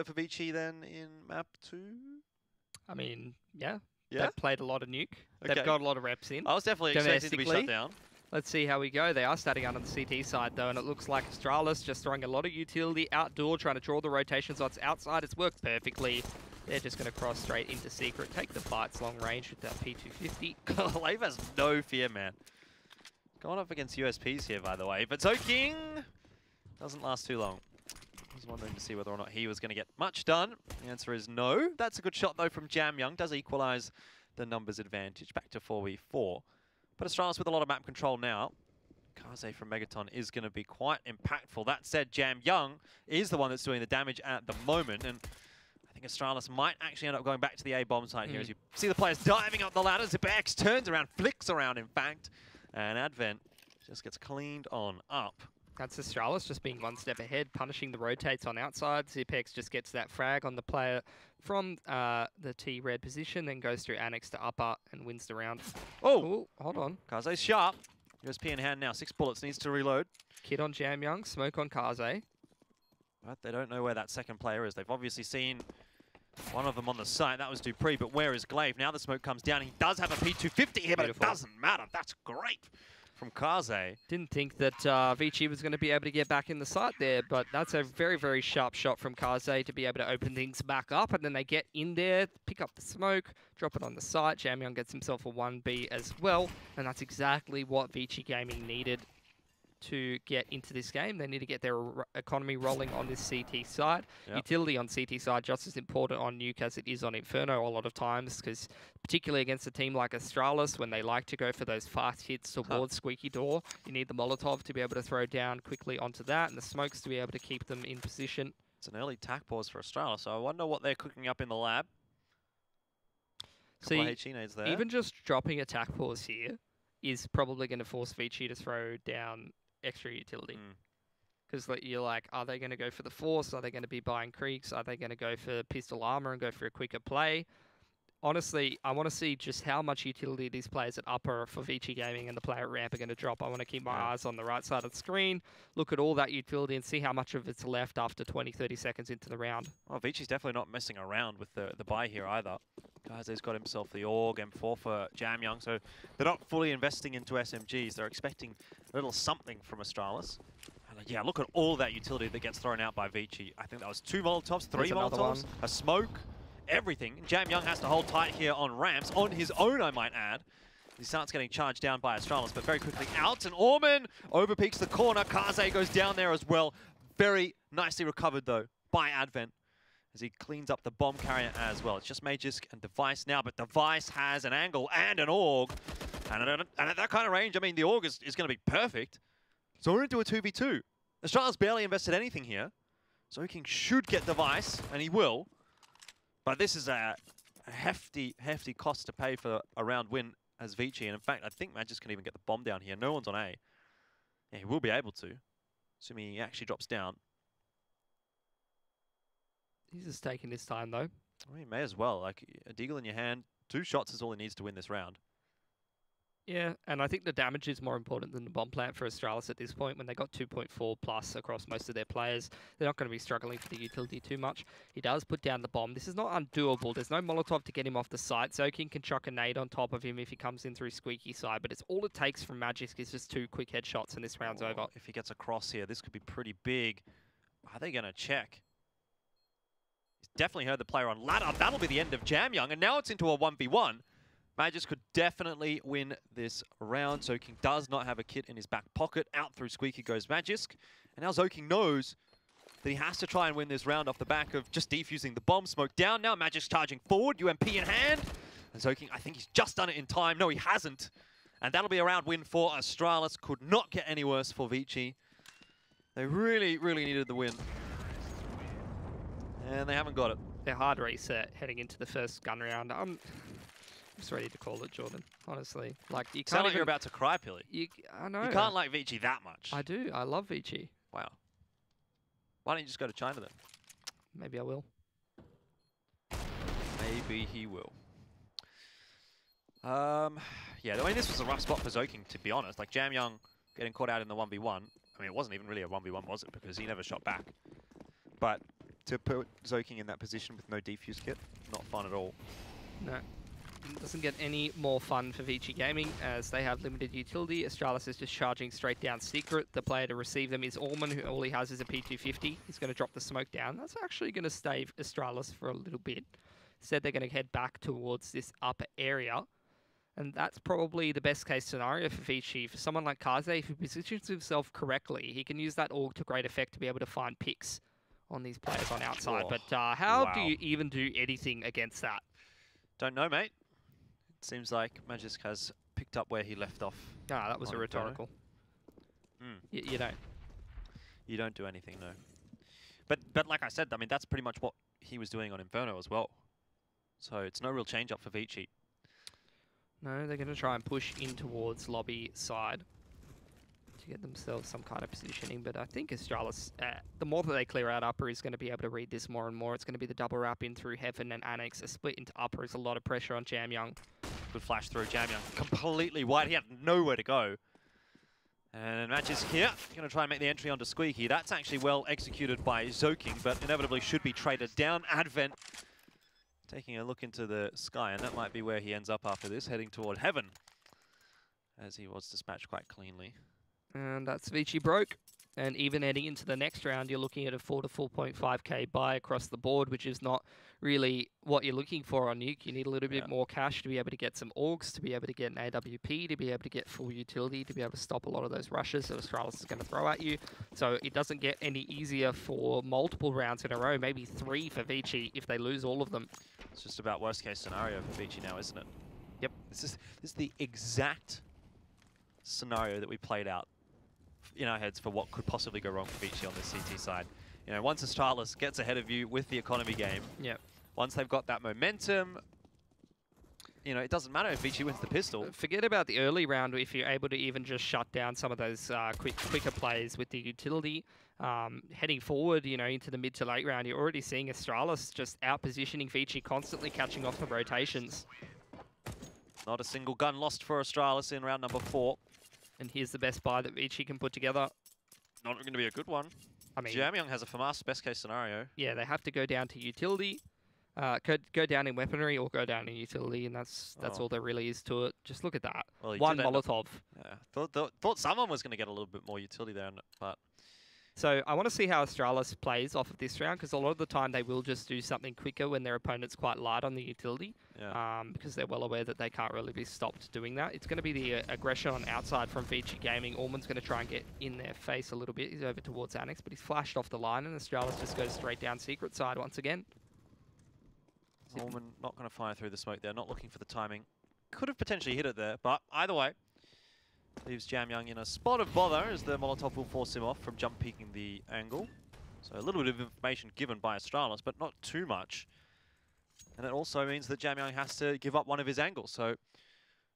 for ViCi then in map 2? I mean, yeah. Yeah? They've played a lot of Nuke. Okay. They've got a lot of reps in. I was definitely expecting to be shut down. Let's see how we go. They are starting out on the CT side, though, and it looks like Astralis just throwing a lot of utility outdoor, trying to draw the rotations on outside. It's worked perfectly. They're just going to cross straight into Secret, take the fights long range with that P250. Lave has no fear, man. Going up against USPs here, by the way. But Zoking doesn't last too long. I was wondering to see whether or not he was going to get much done. The answer is no. That's a good shot, though, from Jam Young. Does equalize the numbers advantage. Back to 4v4. But Astralis with a lot of map control now. Kaze from Megaton is going to be quite impactful. That said, Jam Young is the one that's doing the damage at the moment. And I think Astralis might actually end up going back to the A-bomb site here. As you see the players diving up the ladder. Zibex turns around, flicks around, in fact. And Advent just gets cleaned on up. That's Astralis just being one step ahead, punishing the rotates on outside. Zipex just gets that frag on the player from the T-red position, then goes through Annex to upper and wins the round. Oh! Ooh, hold on. Kaze's sharp. USP in hand now. 6 bullets, needs to reload. Kid on Jam Young, smoke on Kaze. But they don't know where that second player is. They've obviously seen one of them on the site. That was Dupree, but where is Glaive? Now the smoke comes down. He does have a P250 here, but it doesn't matter. That's great from Kaze. Didn't think that ViCi was going to be able to get back in the site there, but that's a very, very sharp shot from Kaze to be able to open things back up, and then they get in there, pick up the smoke, drop it on the site. Jam Young gets himself a 1B as well, and that's exactly what ViCi Gaming needed to get into this game. They need to get their economy rolling on this CT side. Yep. Utility on CT side just as important on Nuke as it is on Inferno a lot of times, because particularly against a team like Astralis, when they like to go for those fast hits towards Squeaky Door, you need the Molotov to be able to throw down quickly onto that, and the smokes to be able to keep them in position. It's an early tack pause for Astralis, so I wonder what they're cooking up in the lab. See, even just dropping a tack pause here is probably going to force ViCi to throw down extra utility. Because you're like, are they going to go for the Force? Are they going to be buying Creeks? Are they going to go for pistol armor and go for a quicker play? Honestly, I want to see just how much utility these players at upper for ViCi Gaming and the player at ramp are going to drop. I want to keep my eyes on the right side of the screen, look at all that utility and see how much of it's left after 20, 30 seconds into the round. Well, ViCi's definitely not messing around with the buy here either. Kaze's got himself the AUG, M4 for Jam Young, so they're not fully investing into SMGs. They're expecting a little something from Astralis. And yeah, look at all that utility that gets thrown out by ViCi. I think that was 2 Molotovs, 3 Molotovs, a smoke, everything. Jam Young has to hold tight here on ramps, on his own, I might add. He starts getting charged down by Astralis, but very quickly out, and Orman overpeaks the corner. Kaze goes down there as well. Very nicely recovered, though, by Advent, as he cleans up the bomb carrier as well. It's just Magisk and Device now, but Device has an angle and an AUG. And at that kind of range, I mean, the AUG is going to be perfect. So we're into a 2v2. Astralis barely invested anything here. So King should get Device, and he will. But this is a hefty, hefty cost to pay for a round win as ViCi. And in fact, I think Magisk can even get the bomb down here. No one's on A. Yeah, he will be able to, assuming he actually drops down. He's just taking his time, though. Well, he may as well. Like, a deagle in your hand, 2 shots is all he needs to win this round. Yeah, and I think the damage is more important than the bomb plant for Astralis at this point. When they got 2.4 plus across most of their players, they're not going to be struggling for the utility too much. He does put down the bomb. This is not undoable. There's no Molotov to get him off the site. Zoking can chuck a nade on top of him if he comes in through Squeaky side, but it's all it takes from Magisk is just 2 quick headshots and this round's over. If he gets across here, this could be pretty big. Are they going to check? He's definitely heard the player on ladder. That'll be the end of Jam Young, and now it's into a 1v1. Magisk could definitely win this round. Zoking does not have a kit in his back pocket. Out through Squeaky goes Magisk. And now Zoking knows that he has to try and win this round off the back of just defusing the bomb. Smoke down now. Magisk charging forward. UMP in hand. And Zoking, I think he's just done it in time. No, he hasn't. And that'll be a round win for Astralis. Could not get any worse for ViCi. They really, really needed the win. And they haven't got it. They're hard reset heading into the first gun round. I'm just ready to call it, Jordan. Honestly, like you can't. Sound like you're about to cry, Pilly. I know. You can't like ViCi that much. I do. I love ViCi. Wow. Why don't you just go to China then? Maybe I will. Maybe he will. Yeah, I mean, this was a rough spot for Zoking, to be honest. Like, Jam Young getting caught out in the 1v1. I mean, it wasn't even really a 1v1, was it? Because he never shot back. But to put Zoking in that position with no defuse kit. Not fun at all. No. It doesn't get any more fun for ViCi Gaming as they have limited utility. Astralis is just charging straight down secret. The player to receive them is Allman, who all he has is a P250. He's going to drop the smoke down. That's actually going to stave Astralis for a little bit. Instead, they're going to head back towards this upper area. And that's probably the best case scenario for ViCi. For someone like Kaze, if he positions himself correctly, he can use that AUG to great effect to be able to find picks on these players on outside. Oh, but how wow. do you even do anything against that? Don't know, mate. It seems like Magisk has picked up where he left off. Ah, that was a rhetorical. You don't. You don't do anything, no. But like I said, I mean, that's pretty much what he was doing on Inferno as well. So it's no real change up for ViCi. No, they're going to try and push in towards lobby side to get themselves some kind of positioning. But I think Astralis, the more that they clear out upper, is going to be able to read this more and more. It's going to be the double wrap in through Heaven and Annex. A split into upper is a lot of pressure on Jamyoung. Good flash through. Jamyoung completely wide. He had nowhere to go. And Magisk here, going to try and make the entry onto Squeaky. That's actually well executed by Zoking, but inevitably should be traded down. Advent taking a look into the sky, and that might be where he ends up after this, heading toward Heaven, as he was dispatched quite cleanly. And that's ViCi broke. And even heading into the next round, you're looking at a 4 to 4.5k buy across the board, which is not really what you're looking for on Nuke. You need a little bit more cash to be able to get some AUGs, to be able to get an AWP, to be able to get full utility, to be able to stop a lot of those rushes that Astralis is going to throw at you. So it doesn't get any easier for multiple rounds in a row, maybe 3 for ViCi if they lose all of them. It's just about worst case scenario for ViCi now, isn't it? Yep. This is the exact scenario that we played out in our heads for what could possibly go wrong for ViCi on this CT side. You know, once Astralis gets ahead of you with the economy game, once they've got that momentum, you know, it doesn't matter if ViCi wins the pistol. Forget about the early round if you're able to even just shut down some of those quicker plays with the utility. Heading forward, you know, into the mid to late round, you're already seeing Astralis just out-positioning ViCi, constantly catching off the rotations. Not a single gun lost for Astralis in round number 4. And here's the best buy that ViCi can put together. Not going to be a good one. I mean, Jamyoung has a FAMAS best case scenario. Yeah, they have to go down to utility, go down in weaponry or go down in utility, and that's all there really is to it. Just look at that. Well, one Molotov. Yeah, thought someone was going to get a little bit more utility there, but... So I want to see how Astralis plays off of this round, because a lot of the time they will just do something quicker when their opponent's quite light on the utility, because they're well aware that they can't really be stopped doing that. It's going to be the aggression on outside from ViCi Gaming. Allman's going to try and get in their face a little bit. He's over towards Annex, but he's flashed off the line, and Astralis just goes straight down secret side once again. Allman not going to fire through the smoke there, not looking for the timing. Could have potentially hit it there, but either way, leaves Jamyoung in a spot of bother as the Molotov will force him off from jump peeking the angle. So a little bit of information given by Astralis, but not too much. And it also means that Jamyoung has to give up one of his angles. So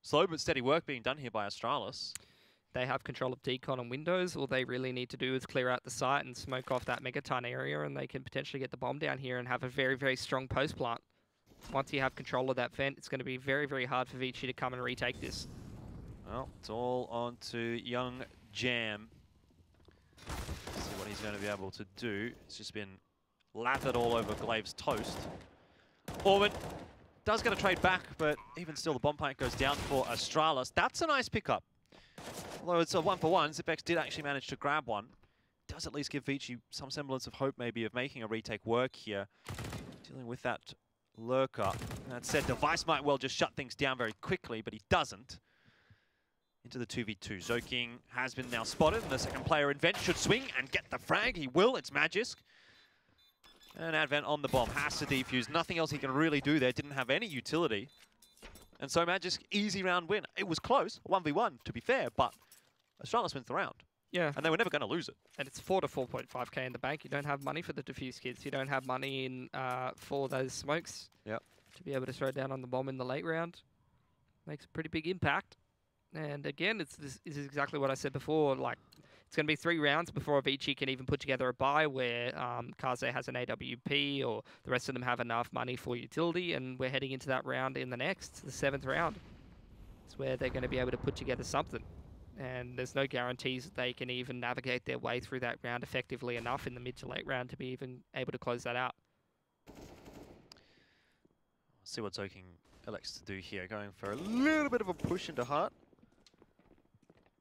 slow but steady work being done here by Astralis. They have control of decon and windows. All they really need to do is clear out the site and smoke off that megaton area, and they can potentially get the bomb down here and have a very, very strong post plant. Once you have control of that vent, it's going to be very, very hard for ViCi to come and retake this. Well, it's all on to young Jam. See what he's going to be able to do. It's just been lathered all over Glave's toast. Allman does get a trade back, but even still the bomb plant goes down for Astralis. That's a nice pickup. Although it's a 1-for-1, Zipex did actually manage to grab one. Does at least give ViCi some semblance of hope maybe of making a retake work here. Dealing with that lurker. That said, Device might well just shut things down very quickly, but he doesn't. Into the 2v2. Zoking has been now spotted, and the second player in Vent should swing and get the frag. He will, it's Magisk. And Advent on the bomb, has to defuse. Nothing else he can really do there, didn't have any utility. And so Magisk, easy round win. It was close, 1v1 to be fair, but Astralis wins the round. Yeah. And they were never going to lose it. And it's 4 to 4.5k in the bank. You don't have money for the diffuse kits. You don't have money in for those smokes. Yep. To be able to throw down on the bomb in the late round. Makes a pretty big impact. And again, this is exactly what I said before. Like, it's going to be 3 rounds before ViCi can even put together a buy where Kaze has an AWP or the rest of them have enough money for utility. And we're heading into that round in the next, the 7th round. It's where they're going to be able to put together something. and there's no guarantees that they can even navigate their way through that round effectively enough in the mid to late round to be even able to close that out. See what Zoking elects to do here, going for a little bit of a push into Heart.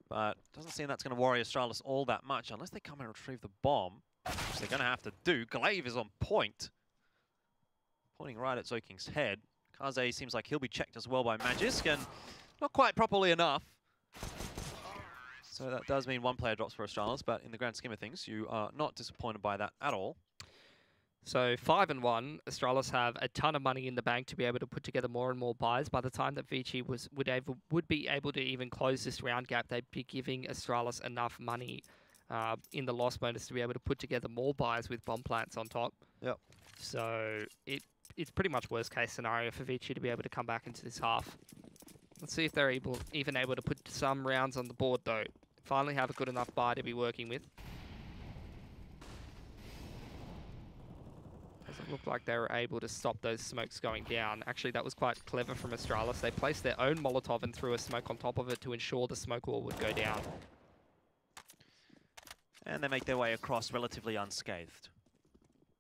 But doesn't seem that's going to worry Astralis all that much, unless they come and retrieve the bomb, which they're going to have to do. Glaive is on point, pointing right at Zoking's head. Kaze seems like he'll be checked as well by Magisk, and not quite properly enough. So that does mean one player drops for Astralis, but in the grand scheme of things, you are not disappointed by that at all. So 5-1, Astralis have a ton of money in the bank to be able to put together more and more buys. By the time that ViCi would be able to even close this round gap, they'd be giving Astralis enough money in the loss bonus to be able to put together more buys with bomb plants on top. Yep. So it's pretty much worst case scenario for ViCi to be able to come back into this half. Let's see if they're even able to put some rounds on the board though. Finally have a good enough buy to be working with. Doesn't look like they were able to stop those smokes going down. Actually, that was quite clever from Astralis. They placed their own Molotov and threw a smoke on top of it to ensure the smoke wall would go down. And they make their way across relatively unscathed.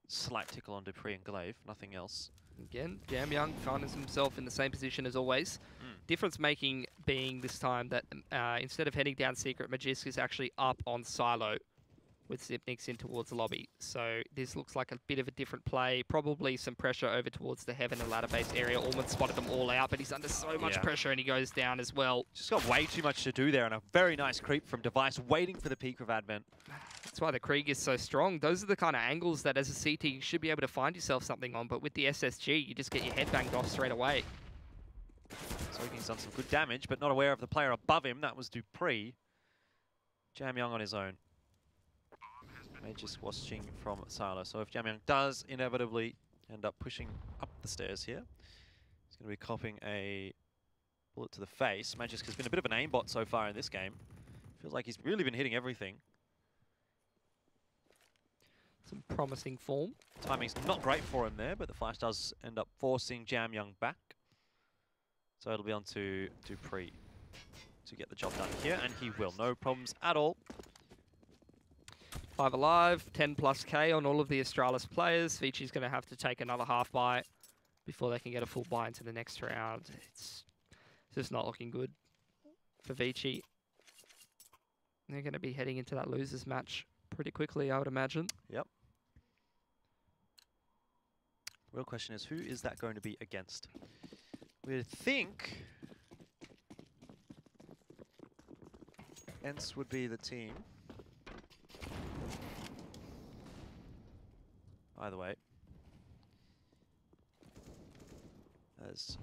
Slight tickle on Dupree and Glaive, nothing else. Again, Jamyoung finds himself in the same position as always. Difference making being this time that instead of heading down secret, Magisk is actually up on silo with Zipniks in towards the lobby. So this looks like a bit of a different play. Probably some pressure over towards the heaven and ladder base area. Allman spotted them all out, but he's under so much pressure and he goes down as well. Just got way too much to do there, and a very nice creep from Device, waiting for the peak of Advent. That's why the Krieg is so strong. Those are the kind of angles that as a CT you should be able to find yourself something on, but with the SSG, you just get your head banged off straight away. Zoking's done some good damage, but not aware of the player above him. That was Dupree. Jamyoung on his own. Just watching from Silo. So if Jamyoung does inevitably end up pushing up the stairs here, he's going to be copping a bullet to the face. Magisk has been a bit of an aimbot so far in this game. Feels like he's really been hitting everything. Some promising form. Timing's not great for him there, but the flash does end up forcing Jamyoung back. So it'll be on to Dupree to get the job done here, and he will. No problems at all. 5 alive, 10+ K on all of the Astralis players. ViCi's going to have to take another half buy before they can get a full buy into the next round. It's just not looking good for ViCi. They're going to be heading into that losers match pretty quickly, I would imagine. Yep. Real question is, who is that going to be against? We'd think ENCE would be the team. Either way. As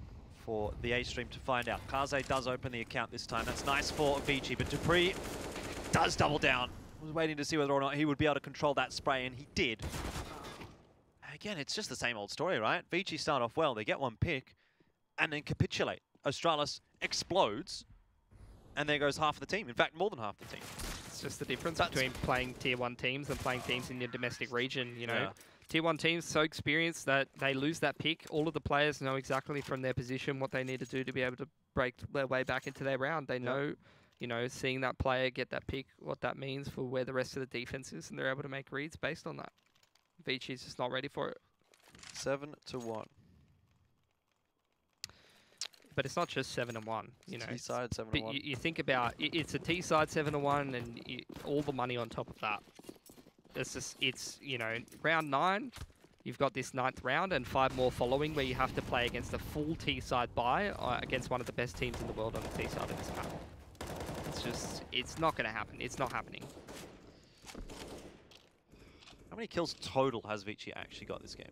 for the A-Stream to find out. Kaze does open the account this time. That's nice for ViCi, but Dupree does double down. Was waiting to see whether or not he would be able to control that spray, and he did. Again, it's just the same old story, right? ViCi start off well, they get one pick, and then capitulate. Astralis explodes, and there goes half of the team. In fact, more than half the team. It's just the difference between playing Tier 1 teams and playing teams in your domestic region, you know. Yeah. Tier 1 teams so experienced that they lose that pick. All of the players know exactly from their position what they need to do to be able to break their way back into their round. They know, you know, seeing that player get that pick, what that means for where the rest of the defense is, and they're able to make reads based on that. ViCi's just not ready for it. 7-1. But it's not just 7-1, you know. T-side 7-1. You think about it's a T-side 7-1, and all the money on top of that. It's you know, round 9, you've got this 9th round and 5 more following where you have to play against a full T-side buy against one of the best teams in the world on the T-side of this map. It's just, it's not going to happen. It's not happening. How many kills total has ViCi actually got this game?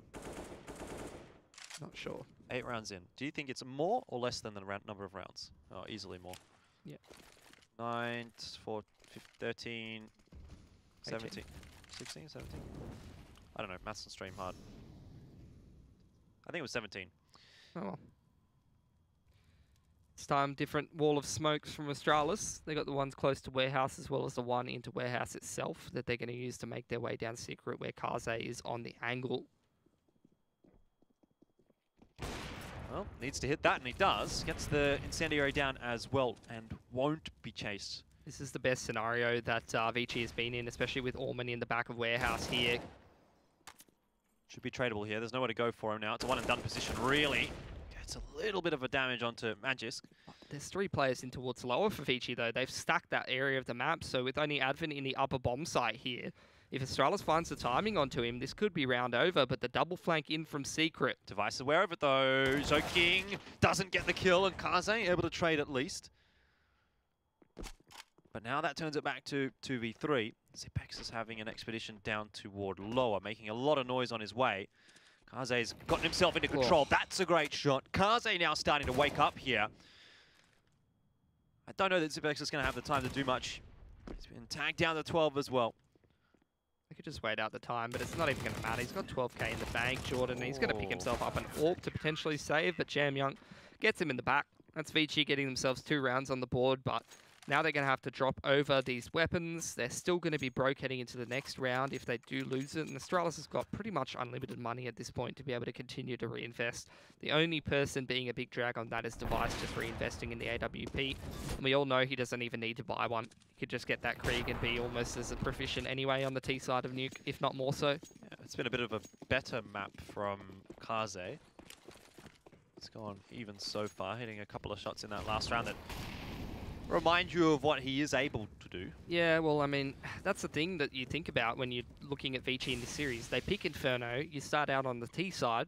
Not sure. 8 rounds in. Do you think it's more or less than the number of rounds? Oh, easily more. Yeah. 9, 4, 15, 13, 17. 16, 17? I don't know, maths and stream hard. I think it was 17. Oh well. This time, different wall of smokes from Astralis. They got the ones close to warehouse as well as the one into warehouse itself that they're going to use to make their way down secret where Kaze is on the angle. Well, needs to hit that, and he does. Gets the incendiary down as well, and won't be chased This is the best scenario that ViCi has been in, especially with Orman in the back of warehouse here. Should be tradable here. There's nowhere to go for him now. It's a one-and-done position, really. Gets a little bit of a damage onto Magisk. There's 3 players in towards lower for ViCi, though. They've stacked that area of the map, so with only Advent in the upper bomb site here, if Astralis finds the timing onto him, this could be round over, but the double flank in from Secret. Device is aware of it, though. So King doesn't get the kill, and Kaze able to trade at least. But now that turns it back to 2v3. Zipex is having an expedition down toward lower, making a lot of noise on his way. Kaze's gotten himself into control. Oh. That's a great shot. Kaze now starting to wake up here. I don't know that Zipex is going to have the time to do much. He's been tagged down to 12 as well. They could just wait out the time, but it's not even going to matter. He's got 12k in the bank, Jordan. He's going to pick himself up an AWP to potentially save, but Jamyoung gets him in the back. That's ViCi getting themselves 2 rounds on the board, but now they're going to have to drop over these weapons. They're still going to be broke heading into the next round if they do lose it. And Astralis has got pretty much unlimited money at this point to be able to continue to reinvest. The only person being a big drag on that is Device, just reinvesting in the AWP. And we all know he doesn't even need to buy one. He could just get that Krieg and be almost as proficient anyway on the T side of Nuke, if not more so. Yeah, it's been a bit of a better map from Kaze. It's gone even so far, hitting a couple of shots in that last round that remind you of what he is able to do. Yeah, well, I mean, that's the thing that you think about when you're looking at ViCi in this series. They pick Inferno, you start out on the T side,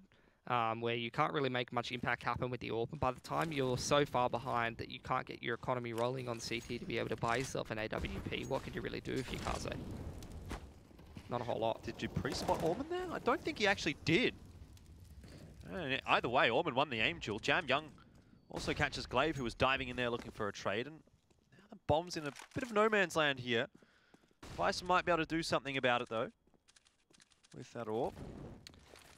where you can't really make much impact happen with the AWP, and by the time you're so far behind that you can't get your economy rolling on CT to be able to buy yourself an AWP, what could you really do if you're Kaze? Not a whole lot. Did you pre-spot Orman there? I don't think he actually did. Either way, Orman won the aim duel. Jamyoung also catches Glaive, who was diving in there looking for a trade, and now the bomb's in a bit of no man's land here. ViCi might be able to do something about it, though, with that AWP.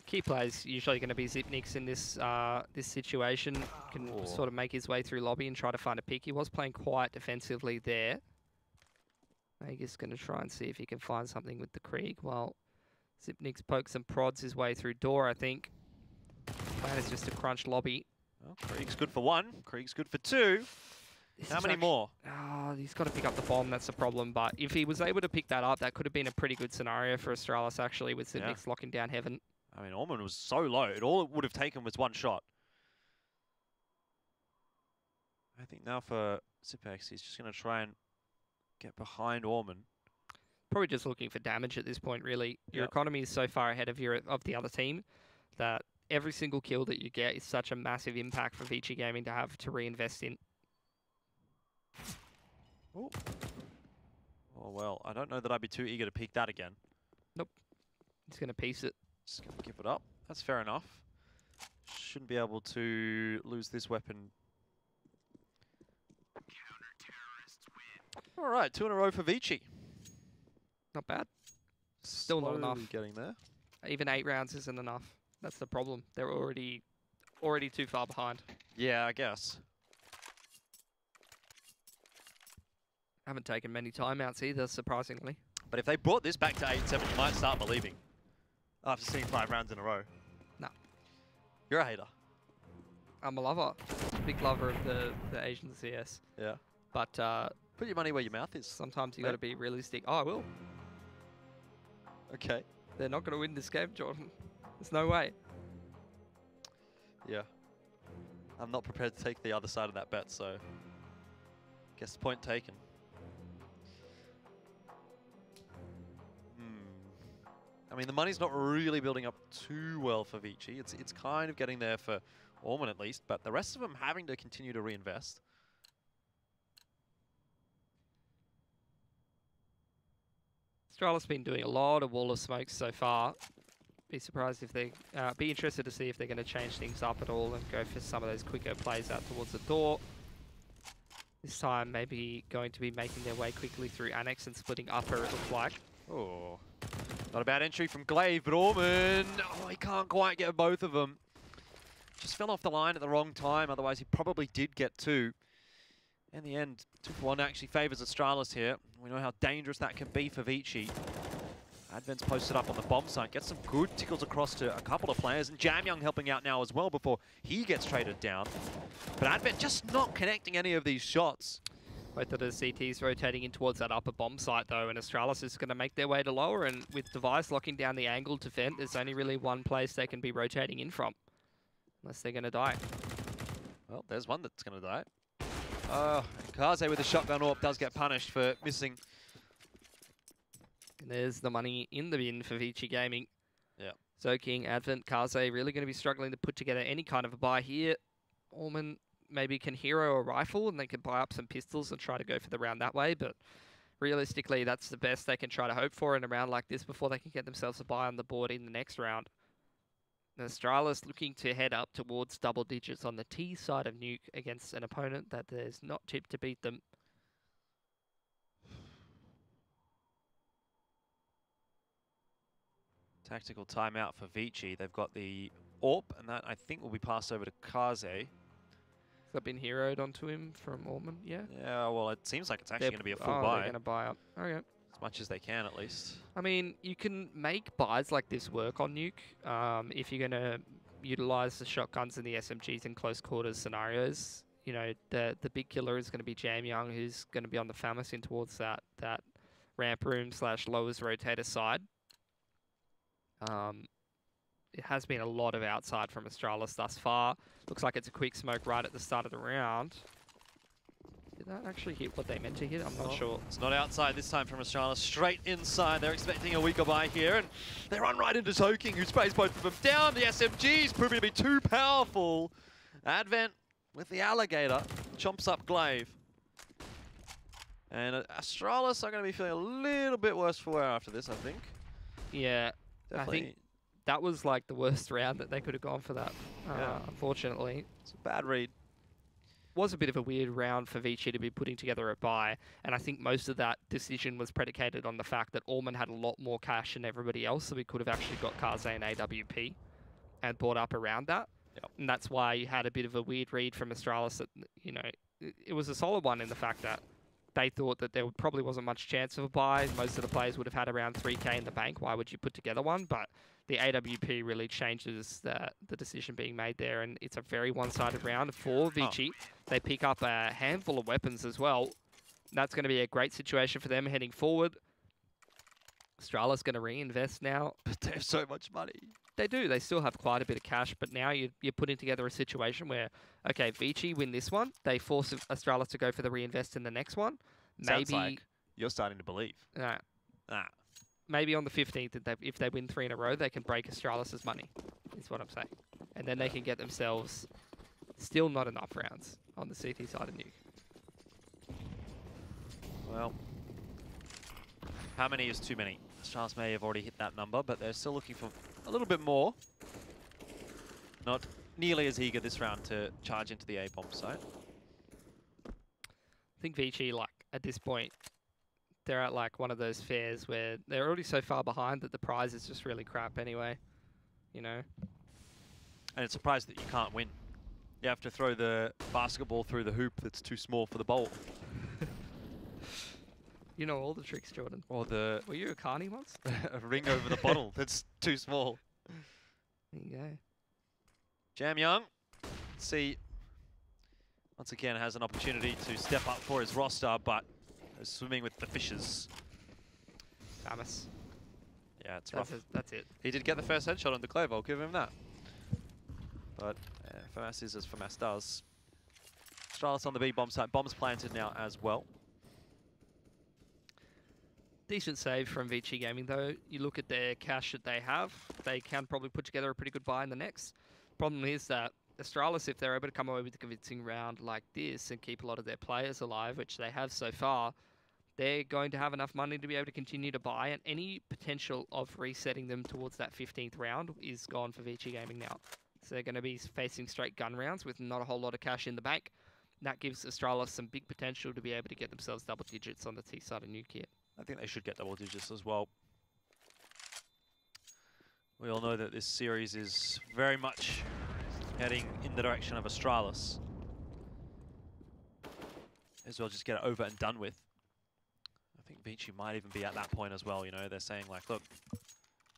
Key players usually going to be Zipnix in this this situation. Can sort of make his way through lobby and try to find a pick. He was playing quite defensively there. Vegas going to try and see if he can find something with the Krieg. Well, Zipnix pokes and prods his way through door, I think. Plan is just to crunch lobby. Well, Krieg's good for 1. Krieg's good for 2. How many more? Oh, he's got to pick up the bomb. That's the problem. But if he was able to pick that up, that could have been a pretty good scenario for Astralis, actually, with Zipnix locking down heaven. I mean, Orman was so low. All it would have taken was 1 shot. I think now for Zipex, he's just going to try and get behind Orman. Probably just looking for damage at this point, really. Your economy is so far ahead of the other team that every single kill that you get is such a massive impact for ViCi Gaming to have to reinvest in. Ooh. Oh, well, I don't know that I'd be too eager to peek that again. Nope. He's going to piece it. Just going to give it up. That's fair enough. Shouldn't be able to lose this weapon. All right, 2 in a row for ViCi. Not bad. Still not enough. Getting there. Even 8 rounds isn't enough. That's the problem. They're already too far behind. Yeah, I guess. Haven't taken many timeouts either, surprisingly. But if they brought this back to 8-7, you might start believing. After seeing 5 rounds in a row. No. You're a hater. I'm a lover. Big lover of the Asian CS. Yeah. But put your money where your mouth is. Sometimes you got to be realistic. Oh, I will. Okay. They're not going to win this game, Jordan. There's no way. Yeah. I'm not prepared to take the other side of that bet, so guess point taken. I mean, the money's not really building up too well for ViCi. It's kind of getting there for Orman at least, but the rest of them having to continue to reinvest. Astralis been doing a lot of wall of smokes so far. Be surprised if they be interested to see if they're going to change things up at all and go for some of those quicker plays out towards the door. This time, maybe going to be making their way quickly through Annex and splitting upper, it looks like. Oh, not a bad entry from Glaive, but Orman, oh, he can't quite get both of them. Just fell off the line at the wrong time, otherwise he probably did get 2. In the end, 2 for 1 actually favours Astralis here. We know how dangerous that can be for ViCi. Advent's posted up on the bomb site, gets some good tickles across to a couple of players, and Jamyoung helping out now as well before he gets traded down. But Advent just not connecting any of these shots. Both of the CTs rotating in towards that upper bomb site though, and Astralis is going to make their way to lower, and with Device locking down the angle to vent, there's only really one place they can be rotating in from. Unless they're going to die. Well, there's one that's going to die. Kaze with the shotgun AWP does get punished for missing. And there's the money in the bin for ViCi Gaming. Yeah. Zoking, Advent, Kaze really going to be struggling to put together any kind of a buy here. Orman maybe can hero a rifle and they can buy up some pistols and try to go for the round that way, but realistically that's the best they can try to hope for in a round like this before they can get themselves a buy on the board in the next round. Astralis looking to head up towards double digits on the T side of Nuke against an opponent that is not tipped to beat them. Tactical timeout for ViCi. They've got the AWP, and that I think will be passed over to Kaze. Has that been heroed onto him from Orman? Yeah? Yeah, well, it seems like it's actually going to be a full buy. They're going to buy up. Okay. As much as they can, at least. I mean, you can make buys like this work on Nuke if you're going to utilize the shotguns and the SMGs in close quarters scenarios. You know, the big killer is going to be Jamyoung, who's going to be on the FAMAS in towards that ramp room / lowers rotator side. It has been a lot of outside from Astralis thus far. Looks like it's a quick smoke right at the start of the round. Did that actually hit what they meant to hit? I'm not sure. It's not outside this time from Astralis. Straight inside. They're expecting a weaker buy here, and they run right into Zoking, who sprays both of them down. The SMG's proving to be too powerful. Advent with the alligator chomps up Glaive. And Astralis are going to be feeling a little bit worse for wear after this, I think. Yeah. Definitely. I think that was like the worst round that they could have gone for that, unfortunately. It's a bad read. Was a bit of a weird round for ViCi to be putting together a buy, and I think most of that decision was predicated on the fact that Orman had a lot more cash than everybody else, so we could have actually got Kaze and AWP and bought up around that. Yep. And that's why you had a bit of a weird read from Astralis that, you know, it was a solid one in the fact that they thought that there probably wasn't much chance of a buy. Most of the players would have had around 3K in the bank. Why would you put together one? But the AWP really changes the decision being made there, and it's a very one-sided round for ViCi. They pick up a handful of weapons as well. That's going to be a great situation for them heading forward. Astralis going to reinvest now. But they have so much money. They do. They still have quite a bit of cash, but now you're putting together a situation where, okay, ViCi win this one. They force Astralis to go for the reinvest in the next one. Sounds like you're starting to believe. Maybe on the 15th, if they win 3 in a row, they can break Astralis' money, is what I'm saying. And then they can get themselves still not enough rounds on the CT side of Nuke. Well, how many is too many? Astralis may have already hit that number, but they're still looking for a little bit more. Not nearly as eager this round to charge into the A-bomb site. I think ViCi, like, at this point, they're at like one of those fairs where they're already so far behind that the prize is just really crap anyway, you know? And it's surprised that you can't win. You have to throw the basketball through the hoop that's too small for the bowl. You know all the tricks, Jordan. Or the... Were you a carny once? a ring over the bottle that's too small. There you go. Jamyoung, see, once again has an opportunity to step up for his roster, but is swimming with the fishes. FAMAS. Yeah, it's rough. That's it. He did get the first headshot on the Glaive, I'll give him that. But FAMAS is as FAMAS does. Astralis on the B bomb site. Bombs planted now as well. Decent save from ViCi Gaming though. You look at their cash that they have, they can probably put together a pretty good buy in the next. Problem is that Astralis, if they're able to come away with a convincing round like this and keep a lot of their players alive, which they have so far, they're going to have enough money to be able to continue to buy, and any potential of resetting them towards that 15th round is gone for ViCi Gaming now. So they're going to be facing straight gun rounds with not a whole lot of cash in the bank. That gives Astralis some big potential to be able to get themselves double digits on the T side of Nuke here. I think they should get double digits as well. We all know that this series is very much heading in the direction of Astralis. As well just get it over and done with. I think ViCi might even be at that point as well, you know, they're saying like, look,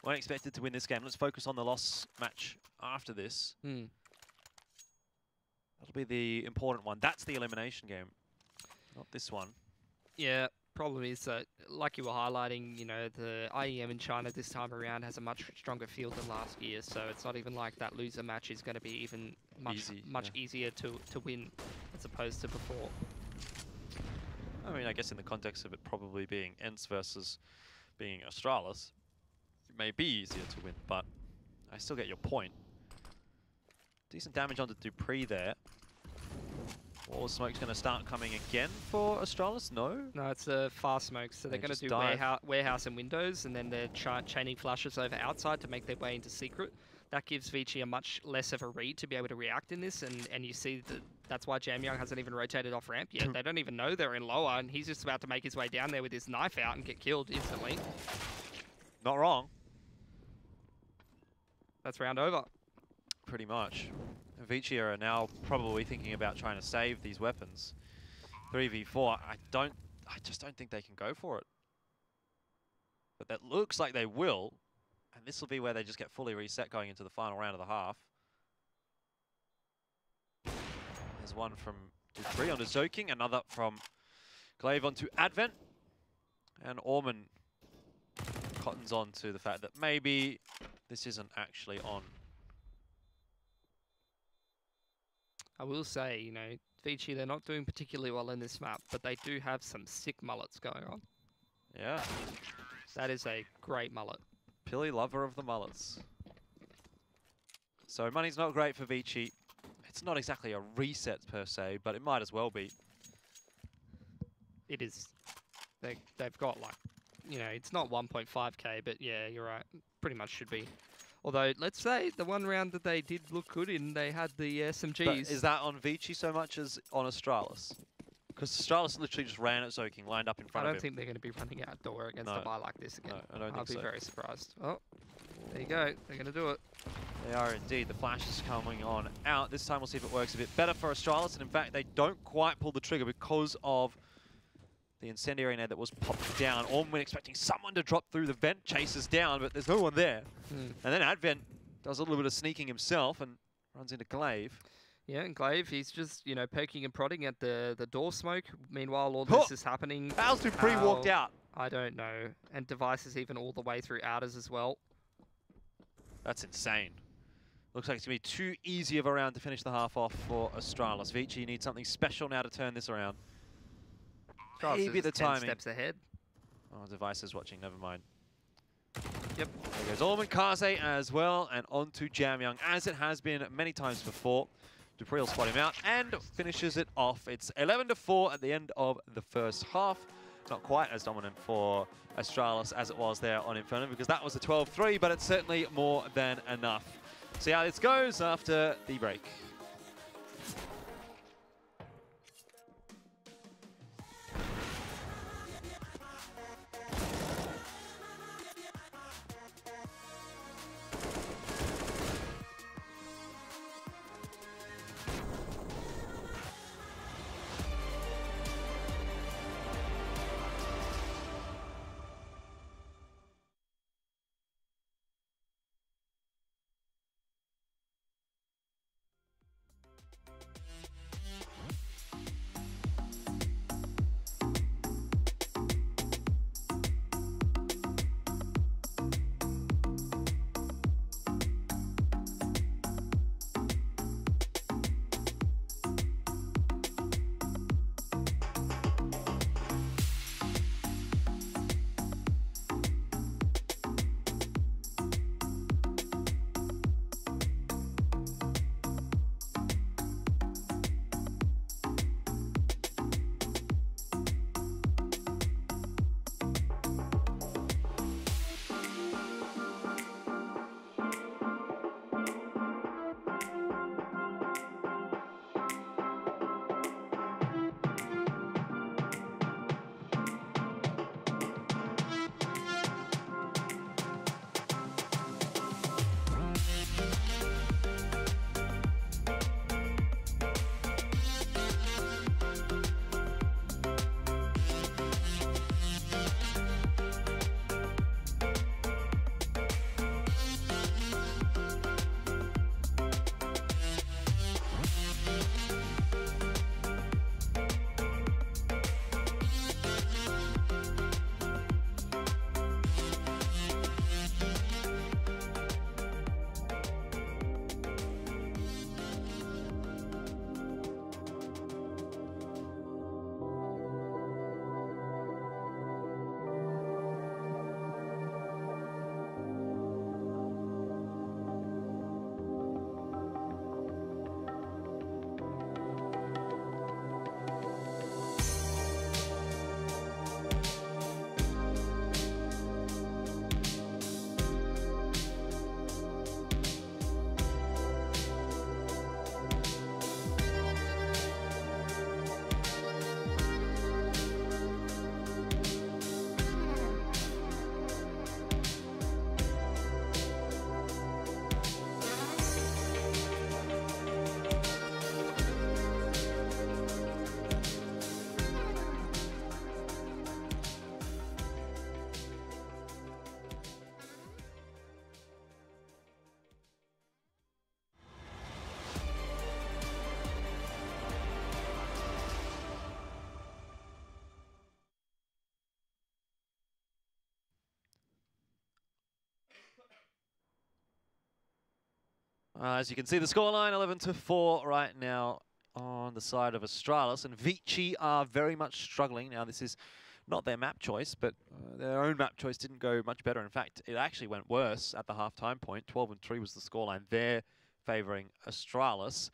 weren't expected to win this game, let's focus on the loss match after this. That'll be the important one. That's the elimination game. Not this one. Yeah, problem is that, like you were highlighting, you know, the IEM in China this time around has a much stronger field than last year, so it's not even like that loser match is going to be even much easier to win as opposed to before. I mean, I guess in the context of it probably being ENCE versus being Astralis, it may be easier to win, but I still get your point. Decent damage onto Dupree there. Wall of Smoke's going to start coming again for Astralis? No? No, it's a fast smoke, so they're going to do warehouse and windows, and then they're chaining flashes over outside to make their way into secret. That gives ViCi a much less of a read to be able to react in this, and you see that that's why Jamyoung hasn't even rotated off ramp yet. They don't even know they're in lower, and he's just about to make his way down there with his knife out and get killed instantly. Not wrong. That's round over. Pretty much. ViCi are now probably thinking about trying to save these weapons. 3v4, I just don't think they can go for it. But that looks like they will. And this will be where they just get fully reset going into the final round of the half. There's one from Dupree onto Zoking, another from Glaive onto Advent. And Orman cottons on to the fact that maybe this isn't actually on. I will say, you know, ViCi, they're not doing particularly well in this map, but they do have some sick mullets going on. Yeah. That is a great mullet. Pilly lover of the mullets. So money's not great for ViCi. It's not exactly a reset per se, but it might as well be. It is. They've got like, you know, it's not 1.5k, but yeah, you're right. Pretty much should be. Although, let's say the one round that they did look good in, they had the SMGs. But is that on ViCi so much as on Astralis? Because Astralis literally just ran at Zoking, lined up in front of him. I don't think they're going to be running outdoor against a buy like this again. No, I don't think so. I'll be very surprised. Oh, there you go. They're going to do it. They are indeed. The flash is coming on out. This time we'll see if it works a bit better for Astralis. And in fact, they don't quite pull the trigger because of the incendiary nade that was popped down. Orman expecting someone to drop through the vent, chases down, but there's no one there. And then Advent does a little bit of sneaking himself and runs into Glaive. Yeah, and Glaive, he's just, you know, poking and prodding at the door smoke. Meanwhile, all this is happening. How's Dupree walked out? I don't know. And Device is even all the way through outers as well. That's insane. Looks like it's going to be too easy of a round to finish the half off for Astralis. ViCi needs something special now to turn this around. Maybe the timing. 10 steps ahead. Oh, Device is watching, never mind. Yep. There goes Orman, Kaze as well, and on to Jamyoung, as it has been many times before. Dupree will spot him out and finishes it off. It's 11-4 at the end of the first half. Not quite as dominant for Astralis as it was there on Inferno, because that was a 12-3, but it's certainly more than enough. See how this goes after the break. As you can see, the scoreline 11-4 right now on the side of Astralis, and ViCi are very much struggling. Now, this is not their map choice, but their own map choice didn't go much better. In fact, it actually went worse at the half-time point. 12-3 was the scoreline there, favouring Astralis.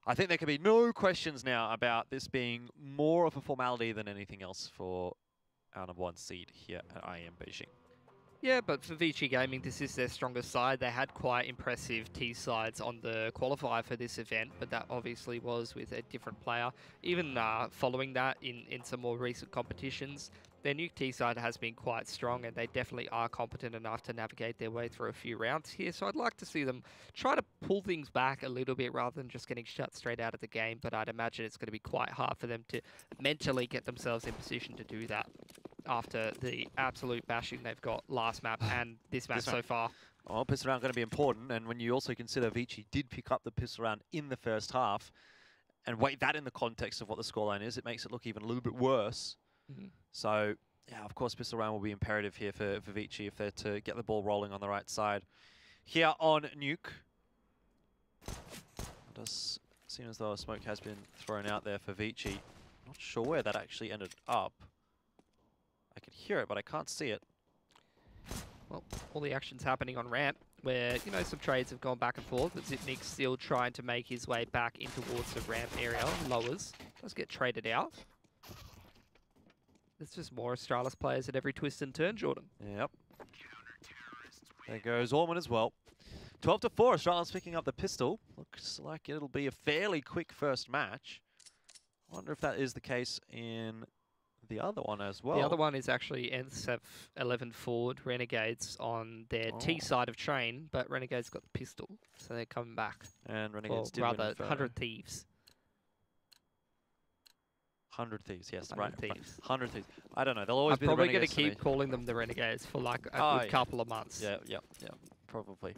I think there can be no questions now about this being more of a formality than anything else for our #1 seed here at IEM Beijing. Yeah, but for ViCi Gaming, this is their strongest side. They had quite impressive T sides on the qualifier for this event, but that obviously was with a different player. Even following that in some more recent competitions, their Nuke T side has been quite strong, and they definitely are competent enough to navigate their way through a few rounds here. So I'd like to see them try to pull things back a little bit rather than just getting shut straight out of the game, but I'd imagine it's going to be quite hard for them to mentally get themselves in position to do that after the absolute bashing they've got last map and this map so far. Well, pistol round going to be important, and when you also consider ViCi did pick up the pistol round in the first half, and weight that in the context of what the scoreline is, it makes it look even a little bit worse. So, yeah, of course, pistol round will be imperative here for ViCi if they're to get the ball rolling on the right side. Here on Nuke, it does seem as though a smoke has been thrown out there for ViCi. Not sure where that actually ended up. I can hear it, but I can't see it. Well, all the action's happening on ramp, where, you know, some trades have gone back and forth, but Zipnik's still trying to make his way back in towards the ramp area. Lowers. Does get traded out. There's just more Astralis players at every twist and turn, Jordan. Yep. There goes Orman as well. 12-4, Astralis picking up the pistol. Looks like it'll be a fairly quick first match. I wonder if that is the case in the other one as well. The other one is actually NSF 11 Ford Renegades on their T side of train, but Renegades got the pistol, so they're coming back. And Renegades did rather 100 Thieves. 100 Thieves, yes, 100 right. Thieves. 100 Thieves. I don't know. They'll always be the probably Renegades. I'm probably going to keep calling them the Renegades for like a good couple of months. Yeah, probably.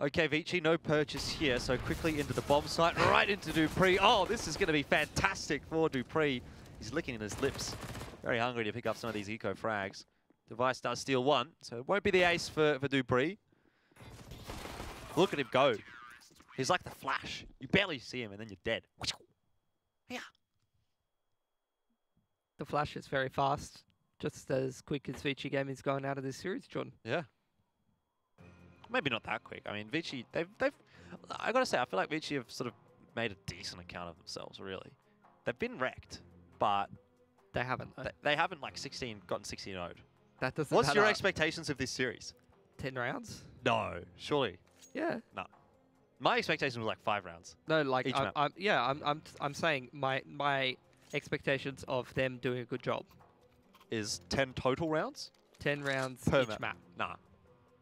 Okay, ViCi, no purchase here, so quickly into the bomb site, right into Dupree. Oh, this is going to be fantastic for Dupree. He's licking in his lips. Very hungry to pick up some of these eco frags. Device does steal one, so it won't be the ace for Dupree. Look at him go. He's like the Flash. You barely see him and then you're dead. Yeah. The Flash is very fast, just as quick as ViCi Gaming's going out of this series, Jordan. Yeah. Maybe not that quick. I mean, ViCi, they've I gotta say, I feel like ViCi have sort of made a decent account of themselves, really. They've been wrecked, but they haven't. They haven't like gotten 16-0'd. That doesn't. What's your expectations of this series? 10 rounds? No, surely. Yeah. No. My expectation was like 5 rounds. No, like each map. I'm saying my expectations of them doing a good job Is 10 total rounds? 10 rounds per each map. Nah.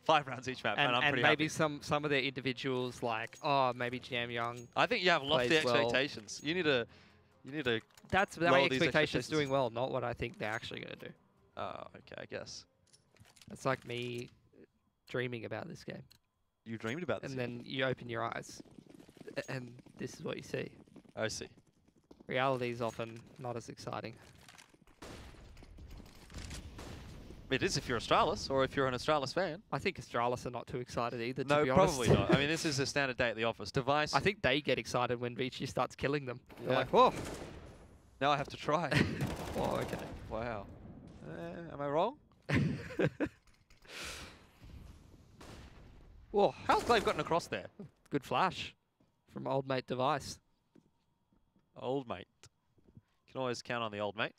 5 rounds each map, and I'm pretty maybe happy. some of their individuals, like maybe Jam Young. I think you have lofty plays well. expectations. You need to. That's my expectations doing well, not what I think they're actually going to do. Oh, okay, I guess. It's like me dreaming about this game. You dreamed about this. And then you open your eyes, and this is what you see. I see. Reality is often not as exciting. It is if you're Astralis, or if you're an Astralis fan. I think Astralis are not too excited either, to No, be honest. probably not. I mean, this is a standard day at the office. Device. I think they get excited when ViCi starts killing them. They're Yeah. like, whoa. Now I have to try. Oh, okay. Wow. Am I wrong? Whoa. How's Glaive gotten across there? Good flash from old mate Device. Old mate. Can always count on the old mate.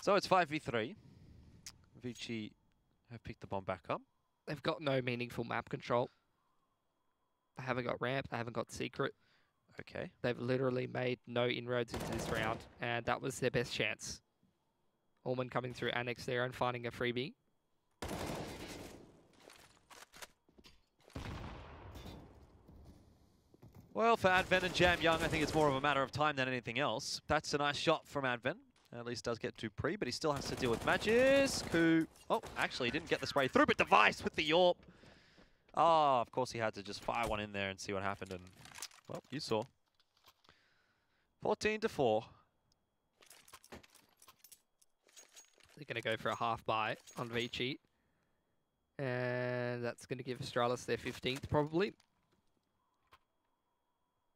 So it's 5v3. ViCi have picked the bomb back up. They've got no meaningful map control. They haven't got ramp. They haven't got secret. Okay. They've literally made no inroads into this round, and that was their best chance. Allman coming through Annex there and finding a freebie. Well, for Advent and Jam Young, I think it's more of a matter of time than anything else. That's a nice shot from Advent. At least does get Dupree, but he still has to deal with Magis, who... Oh, actually, didn't get the spray through, but Device with the Yorp. Oh, of course he had to just fire one in there and see what happened, and... Well, you saw. 14-4. They're going to go for a half buy on ViCi. And that's going to give Astralis their 15th, probably.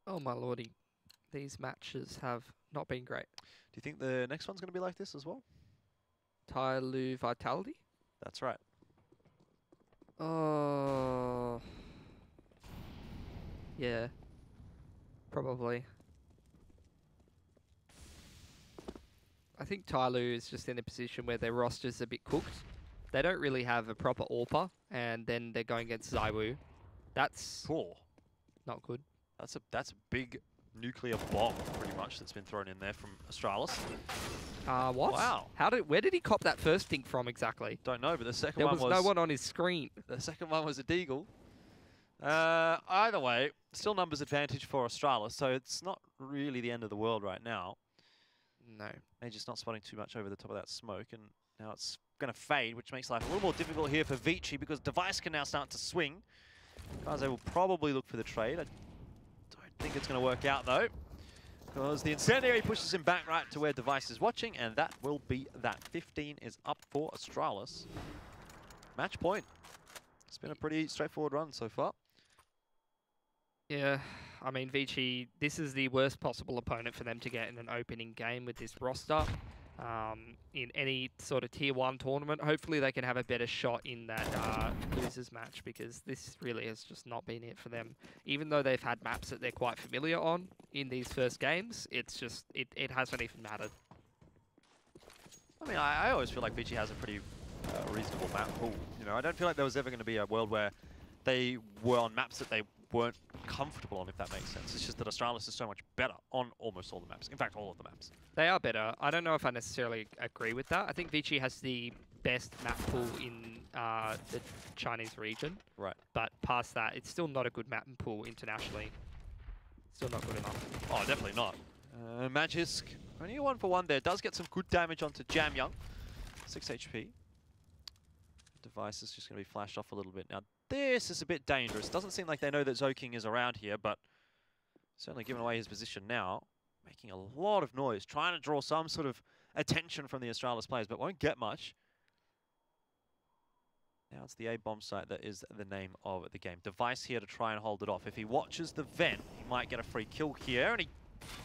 Oh, my lordy. These matches have not been great. Do you think the next one's going to be like this as well? Tyloo Vitality? That's right. Oh. Yeah. Probably. I think Tyloo is just in a position where their roster's a bit cooked. They don't really have a proper AWPer, and then they're going against Zywoo. That's Cool. not good. That's a big nuclear bomb, pretty much, that's been thrown in there from Astralis. What? Wow. Where did he cop that first thing from exactly? Don't know, but the second There one was no one on his screen. The second one was a deagle. Either way, still numbers advantage for Astralis, so it's not really the end of the world right now. No. They're just not spotting too much over the top of that smoke, and now it's going to fade, which makes life a little more difficult here for ViCi, because Device can now start to swing. Kaze will probably look for the trade. I don't think it's going to work out, though, because the Incendiary pushes him back right to where Device is watching, and that will be that. 15 is up for Astralis. Match point. It's been a pretty straightforward run so far. Yeah, I mean, ViCi, this is the worst possible opponent for them to get in an opening game with this roster. In any sort of Tier 1 tournament, hopefully they can have a better shot in that losers match, because this really has just not been it for them. Even though they've had maps that they're quite familiar on in these first games, it's just, it hasn't even mattered. I mean, I always feel like ViCi has a pretty reasonable map pool. You know, I don't feel like there was ever going to be a world where they were on maps that they weren't comfortable on, if that makes sense. It's just that Astralis is so much better on almost all the maps. In fact, all of the maps. They are better. I don't know if I necessarily agree with that. I think ViCi has the best map pool in the Chinese region. Right. But past that, it's still not a good map pool internationally. Still not good enough. Oh, definitely not. Magisk, only a 1-for-1 there. Does get some good damage onto Jamyoung. 6 HP. Device is just going to be flashed off a little bit. Now, this is a bit dangerous. Doesn't seem like they know that Zoking is around here, but certainly giving away his position now. Making a lot of noise, trying to draw some sort of attention from the Astralis players, but won't get much. Now it's the A-bomb site that is the name of the game. Device here to try and hold it off. If he watches the vent, he might get a free kill here, and he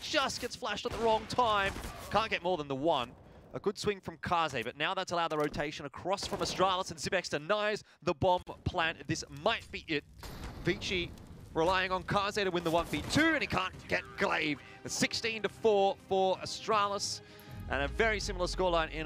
just gets flashed at the wrong time. Can't get more than the one. A good swing from Kaze, but now that's allowed the rotation across from Astralis, and Zibex denies the bomb plan. This might be it. ViCi relying on Kaze to win the 1v2, and he can't get Glaive. It's 16-4 for Astralis, and a very similar scoreline in